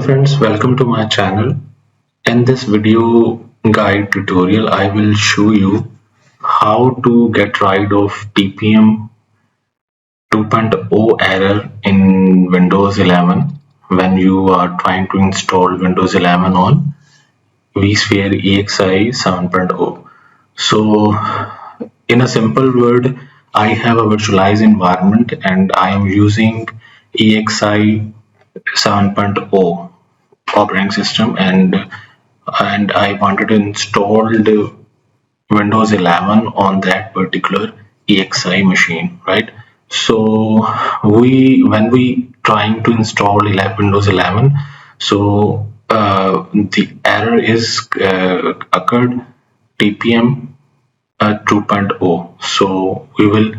friends, welcome to my channel. In this video guide tutorial, I will show you how to get rid of TPM 2.0 error in Windows 11 when you are trying to install Windows 11 on vSphere ESXi 7.0. So, in a simple word, I have a virtualized environment and I am using ESXi 7.0 operating system, and I wanted to install the Windows 11 on that particular ESXi machine, right? So when we trying to install Windows 11, so the error is occurred TPM 2.0. So we will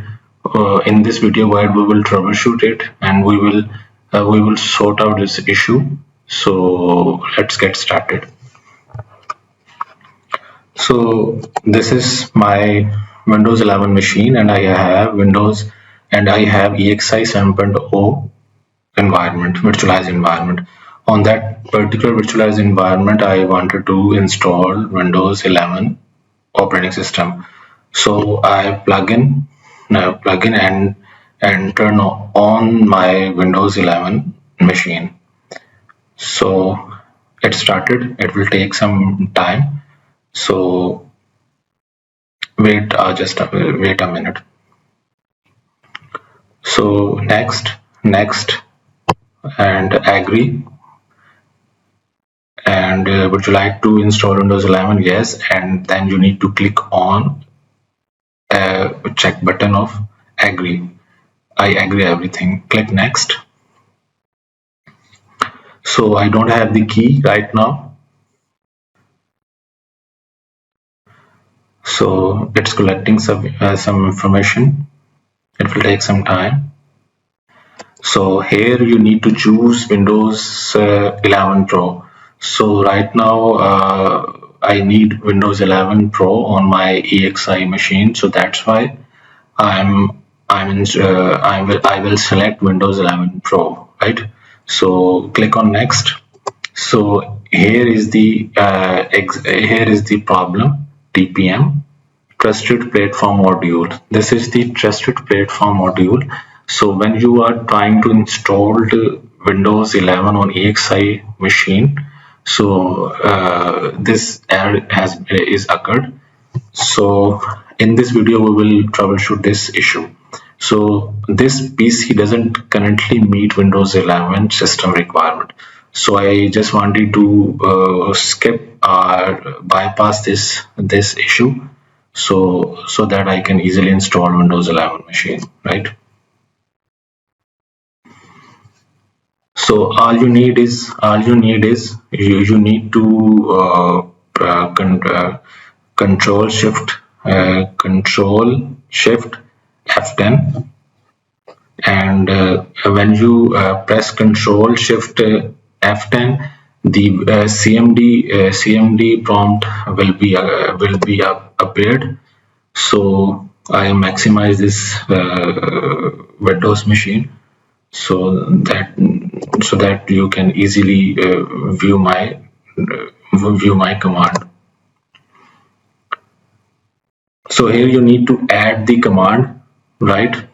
in this video guide we will troubleshoot it, and we will sort out this issue. So let's get started. So this is my Windows 11 machine, and I have ESXi 7.0 environment, virtualized environment. On that particular virtualized environment, I wanted to install Windows 11 operating system. So I plug in and turn on my Windows 11 machine. So it started. It will take some time. So wait a minute. So next, and agree. And would you like to install Windows 11? Yes. And then you need to click on a check button of agree. I agree everything. Click next. So I don't have the key right now. So it's collecting some information. It will take some time. So here you need to choose Windows 11 Pro. So right now I need Windows 11 Pro on my ESXi machine. So that's why I will select Windows 11 Pro, right? So click on next. So here is the problem. TPM, trusted platform module. This is the trusted platform module. So when you are trying to install the Windows 11 on ESXi machine, so this error is occurred. So in this video we will troubleshoot this issue. So this PC doesn't currently meet Windows 11 system requirement. So I just wanted to skip or bypass this issue, so that I can easily install Windows 11 machine, right? So all you need is you need to control shift F10, and when you press control shift F10, the CMD prompt will be appeared. So I maximize this Windows machine so that you can easily view my command. So here you need to add the command, right?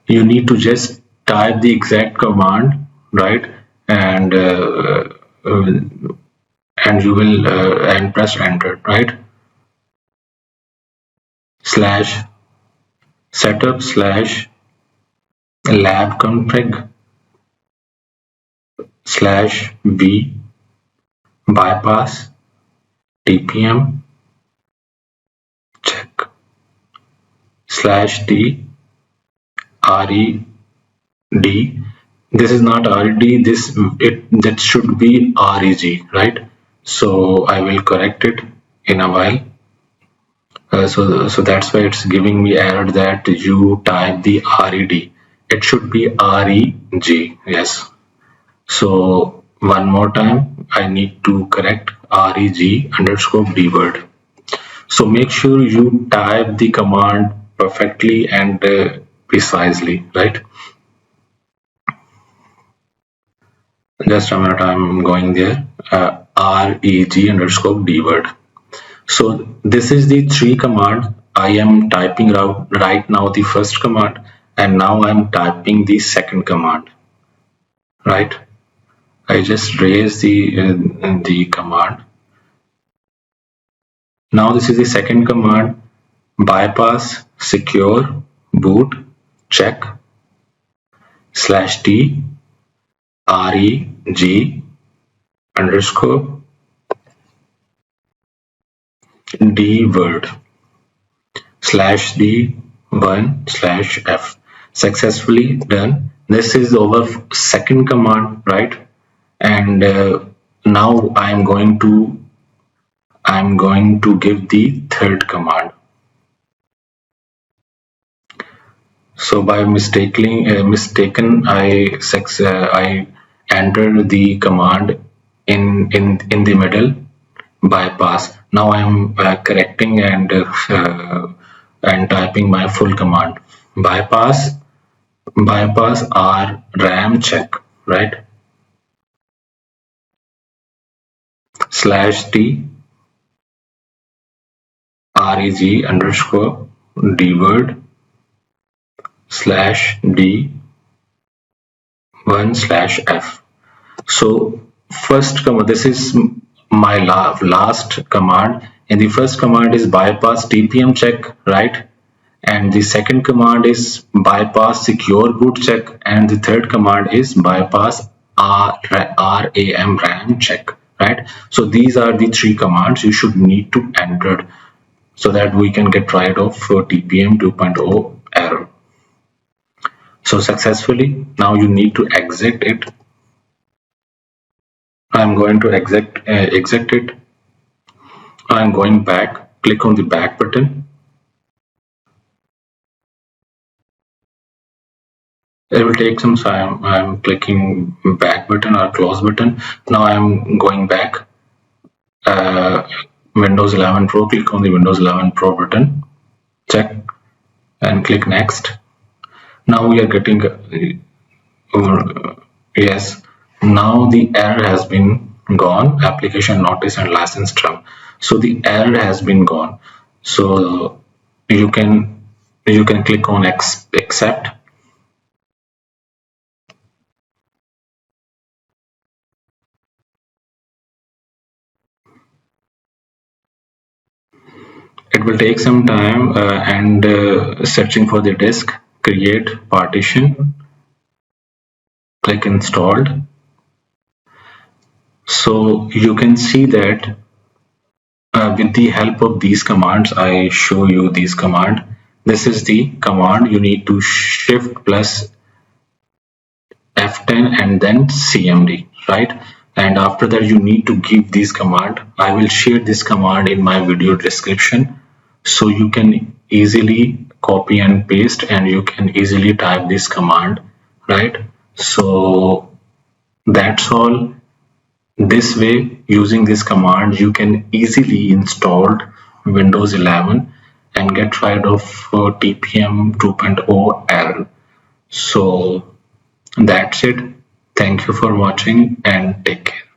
You need to just type the exact command, right? And you will and press enter, right? /setup/ LabConfig /v BypassTPMCheck /t RED. This is not RED, that should be REG, right? So I will correct it in a while. So that's why it's giving me error that you type the RED. It should be REG. Yes. So one more time I need to correct REG_B word. So make sure you type the command perfectly and precisely, right? Just a minute, I'm going there. reg_dword. So this is the three command. I am typing out right now the first command, and now I'm typing the second command. Right? I just raise the command. Now this is the second command. Bypass secure boot check /t reg underscore dword /d1/f. Successfully done. This is our second command, right? And now I'm going to give the third command. So by mistaken, I entered the command in the middle, bypass. Now I am correcting and typing my full command. Bypass R RAM check, right? /t reg underscore dword /d1/f. So first command, this is my last command, and the first command is BypassTPMCheck, right? And the second command is BypassSecureBootCheck, and the third command is BypassRAMCheck, right? So these are the three commands you should need to enter so that we can get rid of TPM 2.0 error. So successfully, now you need to exit it. I'm going to exit it. I'm going back. Click on the back button. It will take some time. I'm clicking back button or close button. Now I'm going back. Windows 11 Pro. Click on the Windows 11 Pro button. Check and click next. Now we are getting yes. Now the error has been gone. Application notice and license term. So the error has been gone. So you can click on accept. It will take some time and searching for the disk. Create partition. Click installed. So you can see that with the help of these commands, I show you these command. This is the command. You need to shift plus F10 and then CMD, right? And after that you need to give this command. I will share this command in my video description, so you can easily copy and paste and you can easily type this command, right? So that's all. This way, using this command, you can easily install Windows 11 and get rid of TPM 2.0 error. So that's it. Thank you for watching and take care.